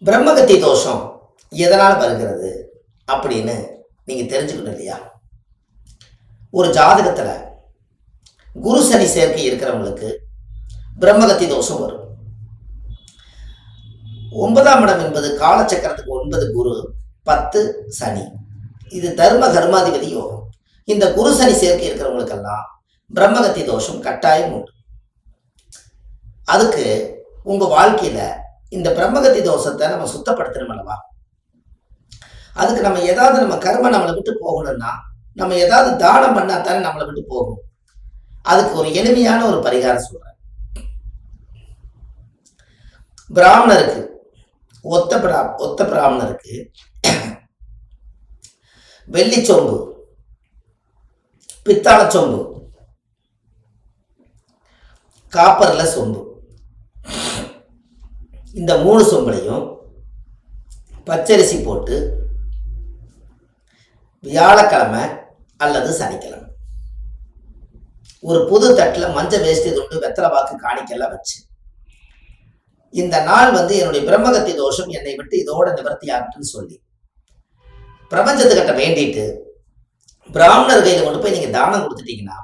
பிரம்மகத்தி தோஷம் எதனால் வருகிறது அப்படின்னு நீங்கள் தெரிஞ்சுக்கணும் இல்லையா? ஒரு ஜாதகத்தில் குரு சனி சேர்க்கை இருக்கிறவங்களுக்கு பிரம்மகத்தி தோஷம் வரும். 9ஆம் இடம் என்பது காலச்சக்கரத்துக்கு 9 குரு, 10 சனி. இது தர்ம கர்மாதிபதி யோகம். இந்த குரு சனி சேர்க்கை இருக்கிறவங்களுக்கெல்லாம் பிரம்மகத்தி தோஷம் கட்டாயம் உண்டு. அதுக்கு உங்கள் வாழ்க்கையில் இந்த பிரம்மகத்தி தோஷத்தை நம்ம சுத்தப்படுத்தணும் அல்லவா? அதுக்கு நம்ம ஏதாவது நம்ம கர்மம் நம்மளை விட்டு போகணும்னா நம்ம ஏதாவது தானம் பண்ணா தானே நம்மளை விட்டு போகும். அதுக்கு ஒரு எளிமையான ஒரு பரிகாரம் சொல்றேன். பிராமணருக்கு ஒத்த பிராமணருக்கு வெள்ளி சொம்பு, பித்தாள சொம்பு, காப்பர்ல சொம்பு, இந்த 3 சொம்புலையும் பச்சரிசி போட்டு வியாழக்கிழமை அல்லது சனிக்கிழமை ஒரு புது தட்டில் மஞ்சள் வேஷ்டி துண்டு வெத்தலை பாக்கு காணிக்கெல்லாம் வச்சு, இந்த நாள் என்னுடைய பிரம்மகத்தி தோஷம் என்னை விட்டு இதோட நிவர்த்தி ஆகட்டுன்னு சொல்லி பிரபஞ்சத்துக்கிட்ட வேண்டிட்டு பிராமணர் கையில் கொண்டு போய் நீங்கள் தானம் கொடுத்துட்டீங்கன்னா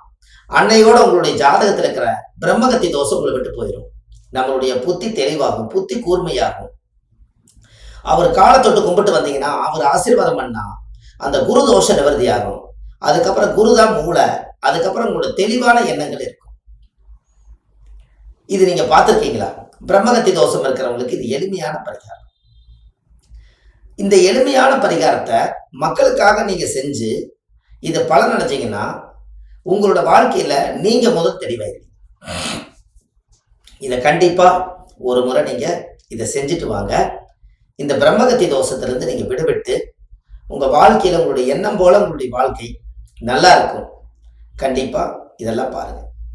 அன்னையோட உங்களுடைய ஜாதகத்தில் இருக்கிற பிரம்மகத்தி தோஷம் உங்களை விட்டு போயிடும். நம்மளுடைய புத்தி தெளிவாகும், புத்தி கூர்மையாகும். அவர் காலத்தொட்டு கும்பிட்டு வந்தீங்கன்னா அவர் ஆசீர்வாதம் பண்ணா அந்த குரு தோஷ நிவர்த்தி ஆகும். அதுக்கப்புறம் குருதான் மூளை, அதுக்கப்புறம் உங்களோட தெளிவான எண்ணங்கள் இருக்கும். இது நீங்க பார்த்துருக்கீங்களா? பிரம்மகத்தி தோஷம் இருக்கிறவங்களுக்கு இது எளிமையான பரிகாரம். இந்த எளிமையான பரிகாரத்தை மக்களுக்காக நீங்க செஞ்சு இது பலன் அடைஞ்சீங்கன்னா உங்களோட வாழ்க்கையில நீங்க முதல் தெளிவாயிருங்க. இதை கண்டிப்பா ஒரு முறை நீங்க இதை செஞ்சுட்டு வாங்க. இந்த பிரம்மகத்தி தோஷத்திலிருந்து நீங்க விடுபட்டு உங்க வாழ்க்கையில உங்களுடைய எண்ணம் போல உங்களுடைய வாழ்க்கை நல்லா இருக்கும். கண்டிப்பா இதெல்லாம் பாருங்க.